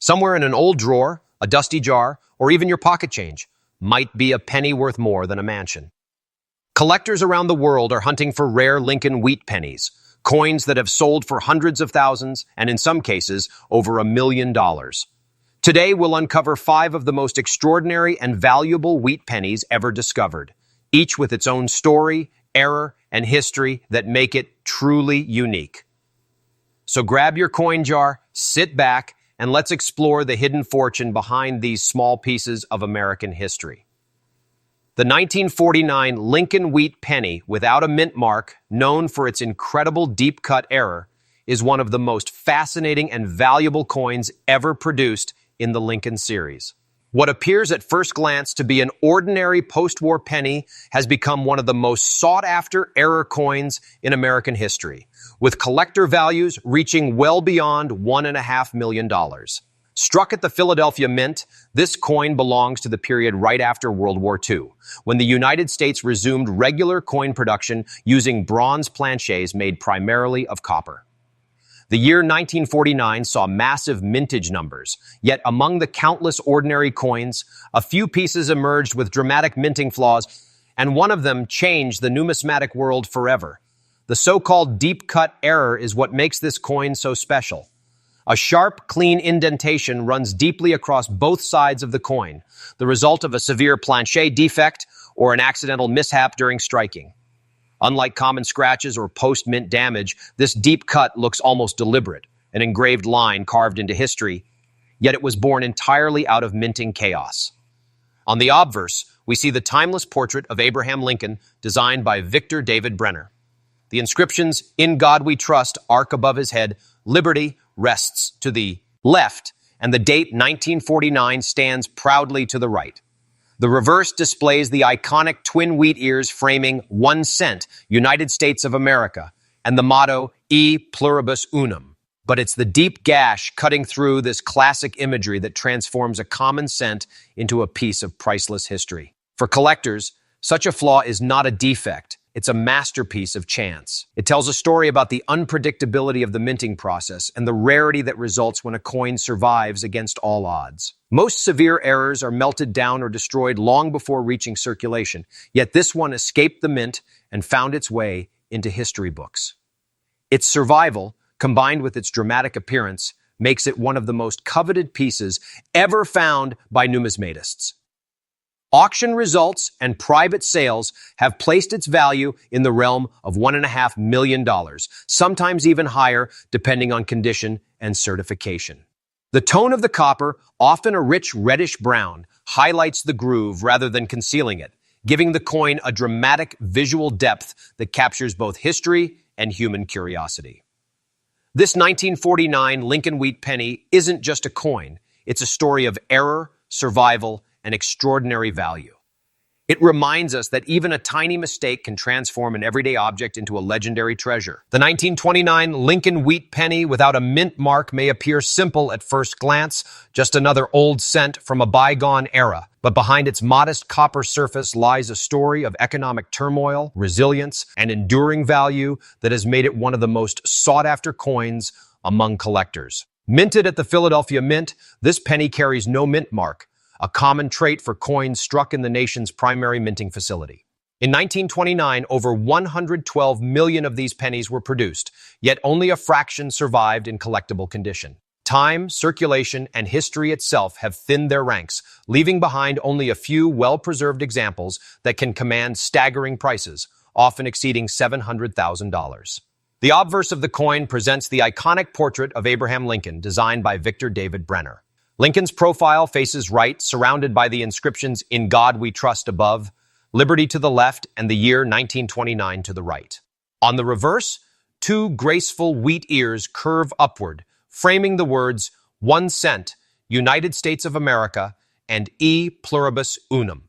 Somewhere in an old drawer, a dusty jar, or even your pocket change might be a penny worth more than a mansion. Collectors around the world are hunting for rare Lincoln Wheat Pennies, coins that have sold for hundreds of thousands and in some cases over $1 million. Today we'll uncover 5 of the most extraordinary and valuable wheat pennies ever discovered, each with its own story, error, and history that make it truly unique. So grab your coin jar, sit back, and let's explore the hidden fortune behind these small pieces of American history. The 1949 Lincoln Wheat Penny without a mint mark, known for its incredible deep-cut error, is one of the most fascinating and valuable coins ever produced in the Lincoln series. What appears at first glance to be an ordinary post-war penny has become one of the most sought-after error coins in American history, with collector values reaching well beyond $1.5 million. Struck at the Philadelphia Mint, this coin belongs to the period right after World War II, when the United States resumed regular coin production using bronze planchets made primarily of copper. The year 1949 saw massive mintage numbers, yet among the countless ordinary coins, a few pieces emerged with dramatic minting flaws, and one of them changed the numismatic world forever. The so-called deep-cut error is what makes this coin so special. A sharp, clean indentation runs deeply across both sides of the coin, the result of a severe planchet defect or an accidental mishap during striking. Unlike common scratches or post-mint damage, this deep cut looks almost deliberate, an engraved line carved into history, yet it was born entirely out of minting chaos. On the obverse, we see the timeless portrait of Abraham Lincoln designed by Victor David Brenner. The inscriptions, "In God We Trust," arc above his head, "Liberty" rests to the left, and the date 1949 stands proudly to the right. The reverse displays the iconic twin wheat ears framing 1 cent, United States of America, and the motto, E pluribus unum. But it's the deep gash cutting through this classic imagery that transforms a common cent into a piece of priceless history. For collectors, such a flaw is not a defect. It's a masterpiece of chance. It tells a story about the unpredictability of the minting process and the rarity that results when a coin survives against all odds. Most severe errors are melted down or destroyed long before reaching circulation, yet this one escaped the mint and found its way into history books. Its survival, combined with its dramatic appearance, makes it one of the most coveted pieces ever found by numismatists. Auction results and private sales have placed its value in the realm of $1.5 million, sometimes even higher depending on condition and certification. The tone of the copper, often a rich reddish brown, highlights the groove rather than concealing it, giving the coin a dramatic visual depth that captures both history and human curiosity. This 1949 Lincoln Wheat Penny isn't just a coin, it's a story of error, survival, and extraordinary value. It reminds us that even a tiny mistake can transform an everyday object into a legendary treasure. The 1929 Lincoln Wheat Penny without a mint mark may appear simple at first glance, just another old cent from a bygone era. But behind its modest copper surface lies a story of economic turmoil, resilience, and enduring value that has made it one of the most sought-after coins among collectors. Minted at the Philadelphia Mint, this penny carries no mint mark, a common trait for coins struck in the nation's primary minting facility. In 1929, over 112 million of these pennies were produced, yet only a fraction survived in collectible condition. Time, circulation, and history itself have thinned their ranks, leaving behind only a few well-preserved examples that can command staggering prices, often exceeding $700,000. The obverse of the coin presents the iconic portrait of Abraham Lincoln, designed by Victor David Brenner. Lincoln's profile faces right, surrounded by the inscriptions "In God We Trust" above, "Liberty" to the left, and the year 1929 to the right. On the reverse, 2 graceful wheat ears curve upward, framing the words "1 cent, United States of America," and "E pluribus unum."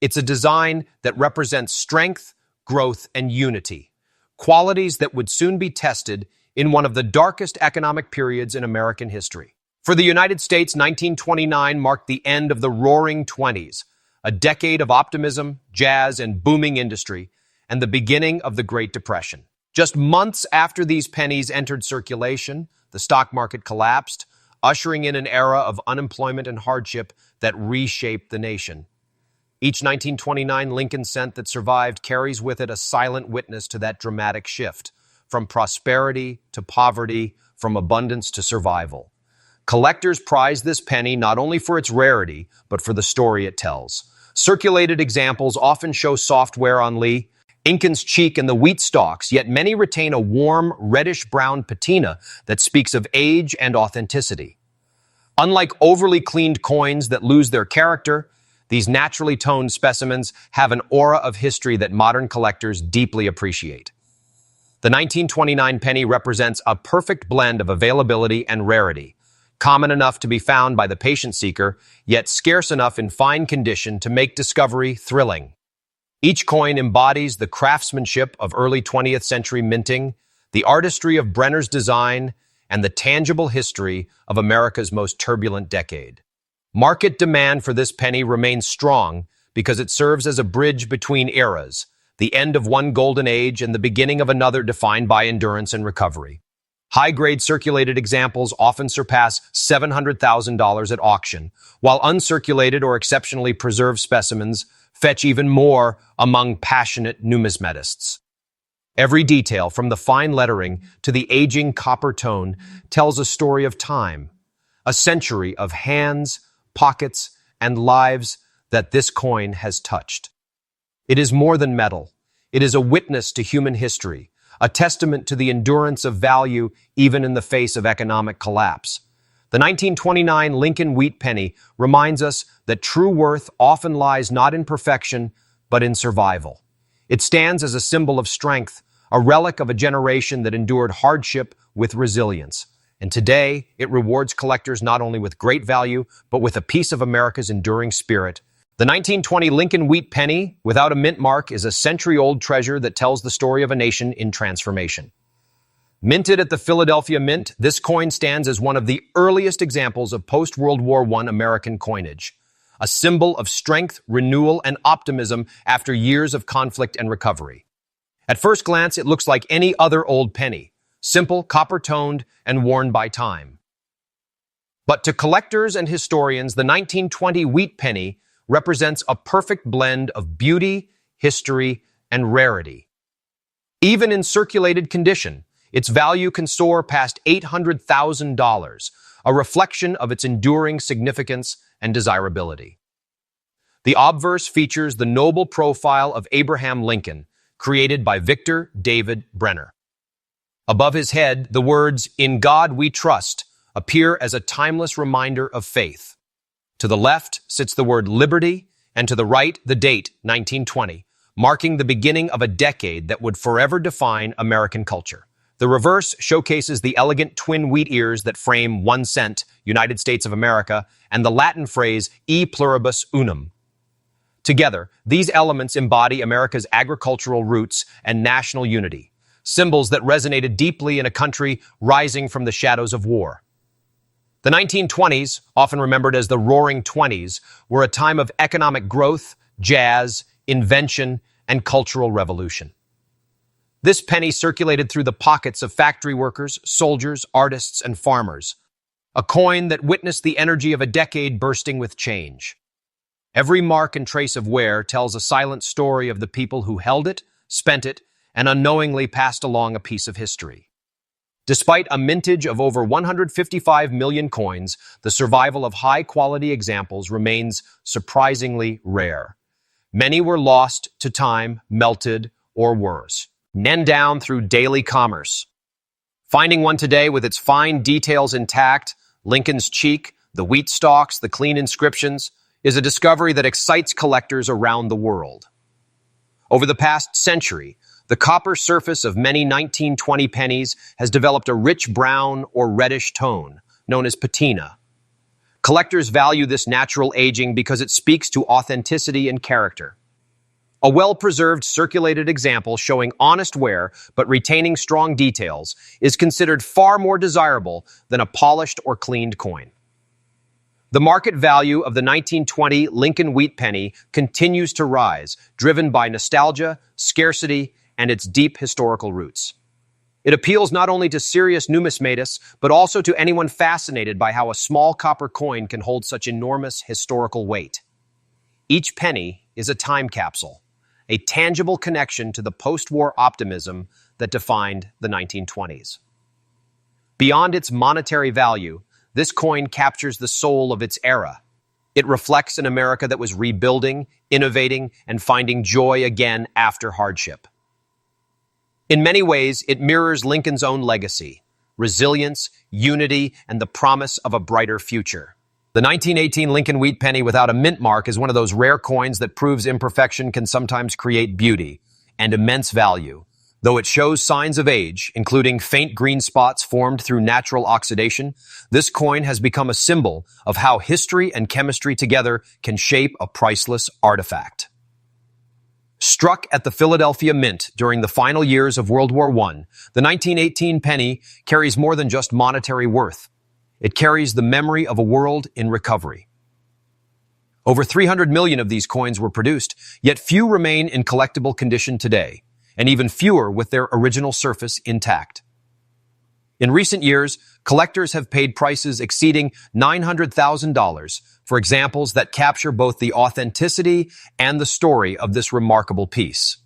It's a design that represents strength, growth, and unity, qualities that would soon be tested in one of the darkest economic periods in American history. For the United States, 1929 marked the end of the Roaring Twenties, a decade of optimism, jazz, and booming industry, and the beginning of the Great Depression. Just months after these pennies entered circulation, the stock market collapsed, ushering in an era of unemployment and hardship that reshaped the nation. Each 1929 Lincoln cent that survived carries with it a silent witness to that dramatic shift, from prosperity to poverty, from abundance to survival. Collectors prize this penny not only for its rarity, but for the story it tells. Circulated examples often show soft wear on Lincoln's cheek and the wheat stalks, yet many retain a warm, reddish-brown patina that speaks of age and authenticity. Unlike overly cleaned coins that lose their character, these naturally toned specimens have an aura of history that modern collectors deeply appreciate. The 1929 penny represents a perfect blend of availability and rarity, common enough to be found by the patient seeker, yet scarce enough in fine condition to make discovery thrilling. Each coin embodies the craftsmanship of early 20th century minting, the artistry of Brenner's design, and the tangible history of America's most turbulent decade. Market demand for this penny remains strong because it serves as a bridge between eras, the end of one golden age and the beginning of another defined by endurance and recovery. High-grade circulated examples often surpass $700,000 at auction, while uncirculated or exceptionally preserved specimens fetch even more among passionate numismatists. Every detail, from the fine lettering to the aging copper tone, tells a story of time, a century of hands, pockets, and lives that this coin has touched. It is more than metal. It is a witness to human history, a testament to the endurance of value even in the face of economic collapse. The 1929 Lincoln Wheat Penny reminds us that true worth often lies not in perfection, but in survival. It stands as a symbol of strength, a relic of a generation that endured hardship with resilience. And today, it rewards collectors not only with great value, but with a piece of America's enduring spirit. The 1920 Lincoln Wheat Penny, without a mint mark, is a century-old treasure that tells the story of a nation in transformation. Minted at the Philadelphia Mint, this coin stands as one of the earliest examples of post-World War I American coinage, a symbol of strength, renewal, and optimism after years of conflict and recovery. At first glance, it looks like any other old penny, simple, copper-toned, and worn by time. But to collectors and historians, the 1920 Wheat Penny represents a perfect blend of beauty, history, and rarity. Even in circulated condition, its value can soar past $800,000, a reflection of its enduring significance and desirability. The obverse features the noble profile of Abraham Lincoln, created by Victor David Brenner. Above his head, the words, "In God we trust," appear as a timeless reminder of faith. To the left sits the word liberty, and to the right, the date, 1920, marking the beginning of a decade that would forever define American culture. The reverse showcases the elegant twin wheat ears that frame 1 cent, United States of America, and the Latin phrase e pluribus unum. Together, these elements embody America's agricultural roots and national unity, symbols that resonated deeply in a country rising from the shadows of war. The 1920s, often remembered as the Roaring Twenties, were a time of economic growth, jazz, invention, and cultural revolution. This penny circulated through the pockets of factory workers, soldiers, artists, and farmers, a coin that witnessed the energy of a decade bursting with change. Every mark and trace of wear tells a silent story of the people who held it, spent it, and unknowingly passed along a piece of history. Despite a mintage of over 155 million coins, the survival of high-quality examples remains surprisingly rare. Many were lost to time, melted, or worse, men down through daily commerce. Finding one today with its fine details intact, Lincoln's cheek, the wheat stalks, the clean inscriptions, is a discovery that excites collectors around the world. Over the past century, the copper surface of many 1920 pennies has developed a rich brown or reddish tone, known as patina. Collectors value this natural aging because it speaks to authenticity and character. A well-preserved circulated example showing honest wear but retaining strong details is considered far more desirable than a polished or cleaned coin. The market value of the 1920 Lincoln Wheat Penny continues to rise, driven by nostalgia, scarcity, and its deep historical roots. It appeals not only to serious numismatists, but also to anyone fascinated by how a small copper coin can hold such enormous historical weight. Each penny is a time capsule, a tangible connection to the post-war optimism that defined the 1920s. Beyond its monetary value, this coin captures the soul of its era. It reflects an America that was rebuilding, innovating, and finding joy again after hardship. In many ways, it mirrors Lincoln's own legacy: resilience, unity, and the promise of a brighter future. The 1918 Lincoln Wheat Penny without a mint mark is one of those rare coins that proves imperfection can sometimes create beauty and immense value. Though it shows signs of age, including faint green spots formed through natural oxidation, this coin has become a symbol of how history and chemistry together can shape a priceless artifact. Struck at the Philadelphia Mint during the final years of World War I, the 1918 penny carries more than just monetary worth. It carries the memory of a world in recovery. Over 300 million of these coins were produced, yet few remain in collectible condition today, and even fewer with their original surface intact. In recent years, collectors have paid prices exceeding $900,000 for examples that capture both the authenticity and the story of this remarkable piece.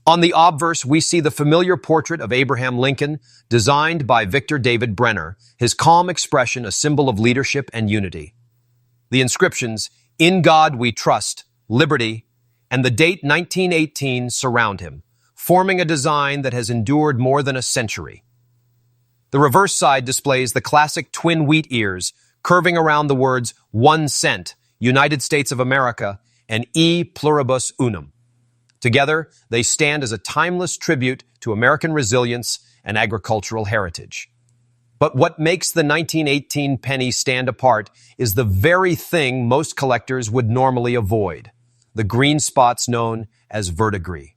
On the obverse, we see the familiar portrait of Abraham Lincoln, designed by Victor David Brenner, his calm expression a symbol of leadership and unity. The inscriptions, "In God We Trust," "Liberty," and the date 1918 surround him, forming a design that has endured more than a century. The reverse side displays the classic twin wheat ears, curving around the words 1 cent, United States of America, and E pluribus unum. Together, they stand as a timeless tribute to American resilience and agricultural heritage. But what makes the 1918 penny stand apart is the very thing most collectors would normally avoid: the green spots known as verdigris.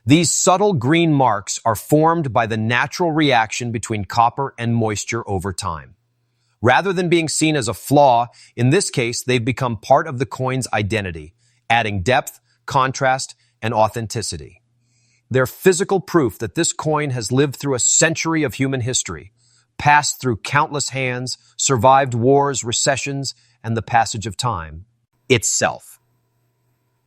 These subtle green marks are formed by the natural reaction between copper and moisture over time. Rather than being seen as a flaw, in this case, they've become part of the coin's identity, adding depth, contrast, and authenticity. They're physical proof that this coin has lived through a century of human history, passed through countless hands, survived wars, recessions, and the passage of time itself.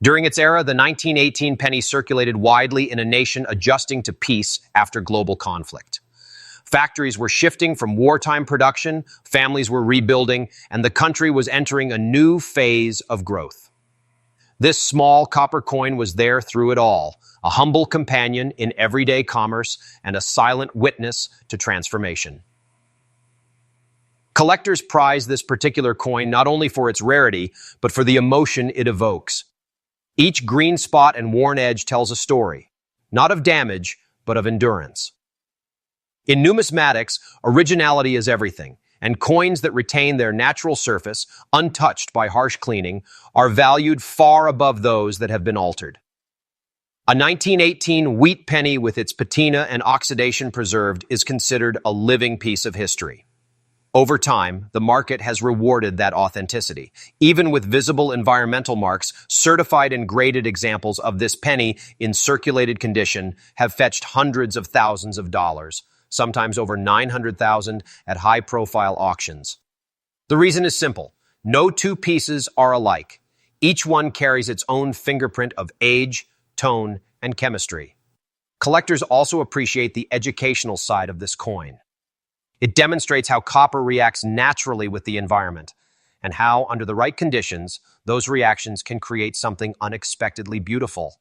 During its era, the 1918 penny circulated widely in a nation adjusting to peace after global conflict. Factories were shifting from wartime production, families were rebuilding, and the country was entering a new phase of growth. This small copper coin was there through it all, a humble companion in everyday commerce and a silent witness to transformation. Collectors prize this particular coin not only for its rarity, but for the emotion it evokes. Each green spot and worn edge tells a story, not of damage, but of endurance. In numismatics, originality is everything, and coins that retain their natural surface, untouched by harsh cleaning, are valued far above those that have been altered. A 1918 wheat penny with its patina and oxidation preserved is considered a living piece of history. Over time, the market has rewarded that authenticity. Even with visible environmental marks, certified and graded examples of this penny in circulated condition have fetched hundreds of thousands of dollars, sometimes over $900,000 at high-profile auctions. The reason is simple. No two pieces are alike. Each one carries its own fingerprint of age, tone, and chemistry. Collectors also appreciate the educational side of this coin. It demonstrates how copper reacts naturally with the environment, and how, under the right conditions, those reactions can create something unexpectedly beautiful.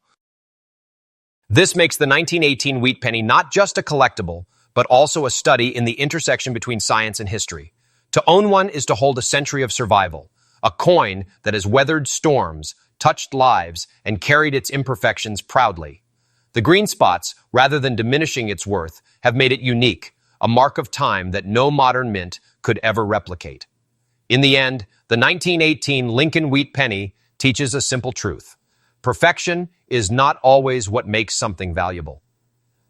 This makes the 1918 wheat penny not just a collectible, but also a study in the intersection between science and history. To own one is to hold a century of survival, a coin that has weathered storms, touched lives, and carried its imperfections proudly. The green spots, rather than diminishing its worth, have made it unique, a mark of time that no modern mint could ever replicate. In the end, the 1918 Lincoln Wheat Penny teaches a simple truth. Perfection is not always what makes something valuable.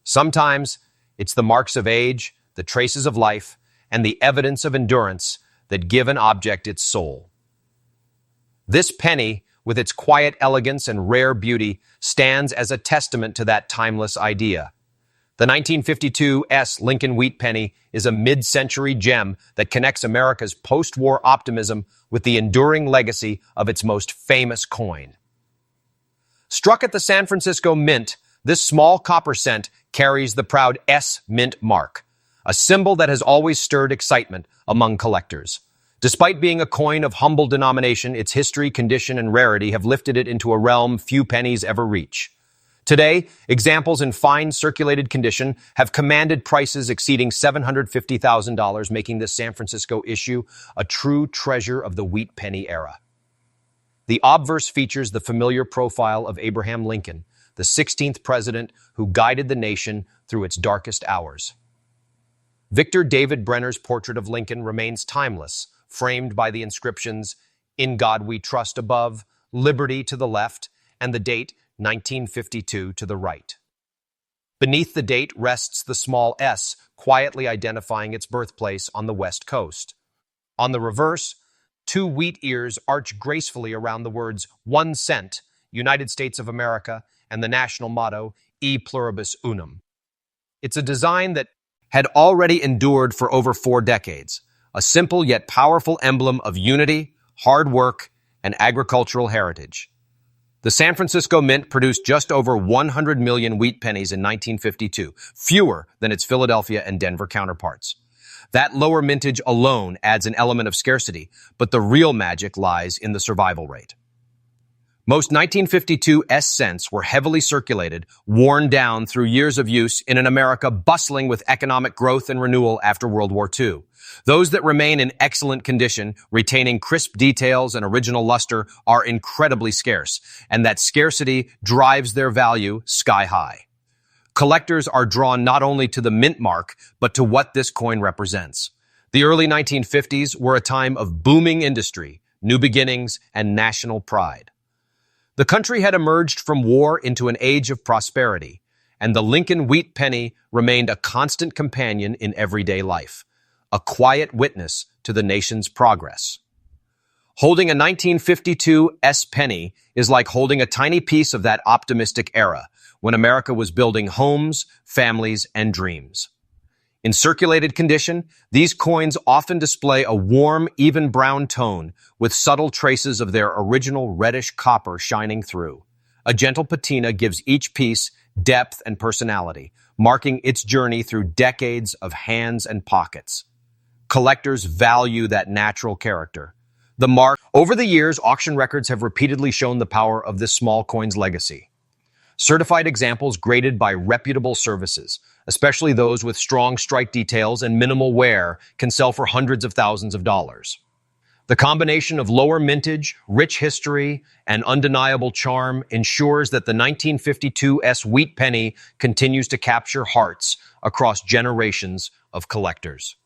Sometimes it's the marks of age, the traces of life, and the evidence of endurance that give an object its soul. This penny, with its quiet elegance and rare beauty, stands as a testament to that timeless idea. The 1952 Lincoln Wheat Penny is a mid-century gem that connects America's post-war optimism with the enduring legacy of its most famous coin. Struck at the San Francisco Mint, this small copper cent carries the proud S Mint mark, a symbol that has always stirred excitement among collectors. Despite being a coin of humble denomination, its history, condition, and rarity have lifted it into a realm few pennies ever reach. Today, examples in fine circulated condition have commanded prices exceeding $750,000, making this San Francisco issue a true treasure of the wheat penny era. The obverse features the familiar profile of Abraham Lincoln, the 16th president who guided the nation through its darkest hours. Victor David Brenner's portrait of Lincoln remains timeless, framed by the inscriptions, "In God We Trust" above, "Liberty" to the left, and the date 1952 to the right. Beneath the date rests the small S, quietly identifying its birthplace on the West Coast. On the reverse, two wheat ears arch gracefully around the words 1 cent, United States of America, and the national motto, E pluribus unum. It's a design that had already endured for over 4 decades, a simple yet powerful emblem of unity, hard work, and agricultural heritage. The San Francisco Mint produced just over 100 million wheat pennies in 1952, fewer than its Philadelphia and Denver counterparts. That lower mintage alone adds an element of scarcity, but the real magic lies in the survival rate. Most 1952 cents were heavily circulated, worn down through years of use in an America bustling with economic growth and renewal after World War II. Those that remain in excellent condition, retaining crisp details and original luster, are incredibly scarce, and that scarcity drives their value sky high. Collectors are drawn not only to the mint mark, but to what this coin represents. The early 1950s were a time of booming industry, new beginnings, and national pride. The country had emerged from war into an age of prosperity, and the Lincoln Wheat Penny remained a constant companion in everyday life, a quiet witness to the nation's progress. Holding a 1952 penny is like holding a tiny piece of that optimistic era, when America was building homes, families, and dreams. In circulated condition, these coins often display a warm, even brown tone with subtle traces of their original reddish copper shining through. A gentle patina gives each piece depth and personality, marking its journey through decades of hands and pockets. Collectors value that natural character. Over the years, auction records have repeatedly shown the power of this small coin's legacy. Certified examples graded by reputable services, especially those with strong strike details and minimal wear, can sell for hundreds of thousands of dollars. The combination of lower mintage, rich history, and undeniable charm ensures that the 1952 wheat penny continues to capture hearts across generations of collectors.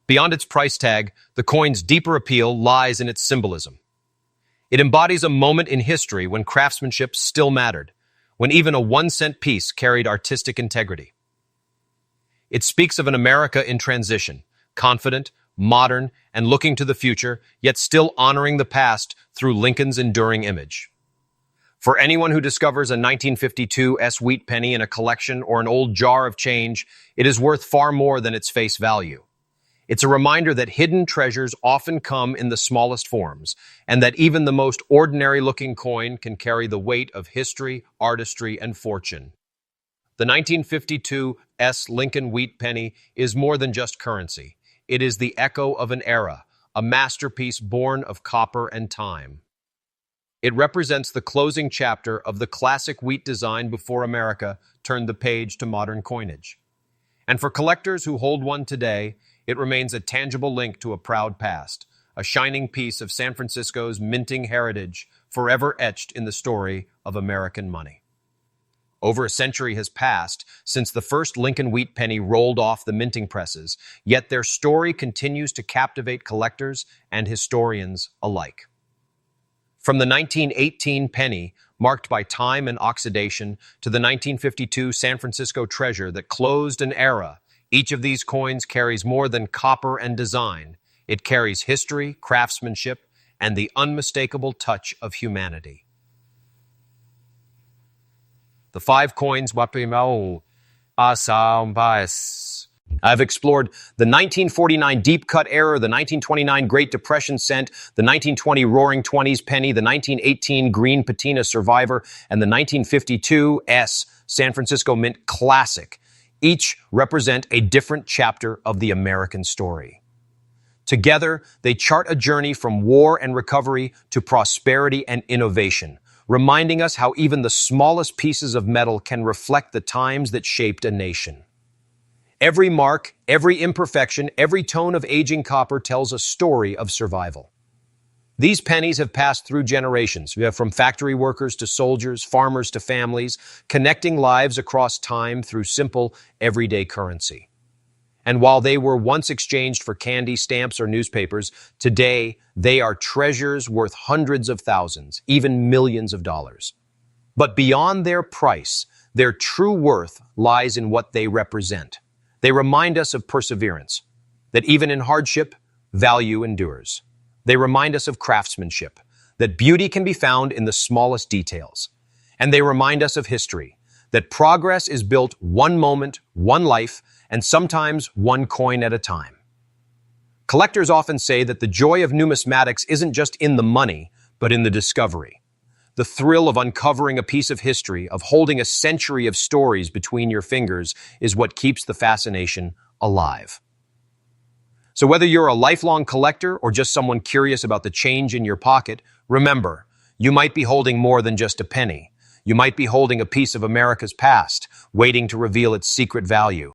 Beyond its price tag, the coin's deeper appeal lies in its symbolism. It embodies a moment in history when craftsmanship still mattered, when even a 1 cent piece carried artistic integrity. It speaks of an America in transition, confident, modern, and looking to the future, yet still honoring the past through Lincoln's enduring image. For anyone who discovers a 1952 wheat penny in a collection or an old jar of change, it is worth far more than its face value. It's a reminder that hidden treasures often come in the smallest forms, and that even the most ordinary-looking coin can carry the weight of history, artistry, and fortune. The 1952 Lincoln Wheat Penny is more than just currency. It is the echo of an era, a masterpiece born of copper and time. It represents the closing chapter of the classic wheat design before America turned the page to modern coinage. And for collectors who hold one today, it remains a tangible link to a proud past, a shining piece of San Francisco's minting heritage, forever etched in the story of American money. Over a century has passed since the first Lincoln Wheat Penny rolled off the minting presses, yet their story continues to captivate collectors and historians alike. From the 1918 penny, marked by time and oxidation, to the 1952 San Francisco treasure that closed an era, each of these coins carries more than copper and design. It carries history, craftsmanship, and the unmistakable touch of humanity. The 5 coins Wapimao Bias. I've explored the 1949 deep cut error, the 1929 Great Depression cent, the 1920 Roaring Twenties penny, the 1918 green patina survivor, and the 1952 San Francisco Mint classic. Each represent a different chapter of the American story. Together, they chart a journey from war and recovery to prosperity and innovation, reminding us how even the smallest pieces of metal can reflect the times that shaped a nation. Every mark, every imperfection, every tone of aging copper tells a story of survival. These pennies have passed through generations, from factory workers to soldiers, farmers to families, connecting lives across time through simple, everyday currency. And while they were once exchanged for candy, stamps, or newspapers, today they are treasures worth hundreds of thousands, even millions of dollars. But beyond their price, their true worth lies in what they represent. They remind us of perseverance, that even in hardship, value endures. They remind us of craftsmanship, that beauty can be found in the smallest details. And they remind us of history, that progress is built one moment, one life, and sometimes one coin at a time. Collectors often say that the joy of numismatics isn't just in the money, but in the discovery. The thrill of uncovering a piece of history, of holding a century of stories between your fingers, is what keeps the fascination alive. So whether you're a lifelong collector or just someone curious about the change in your pocket, remember, you might be holding more than just a penny. You might be holding a piece of America's past, waiting to reveal its secret value.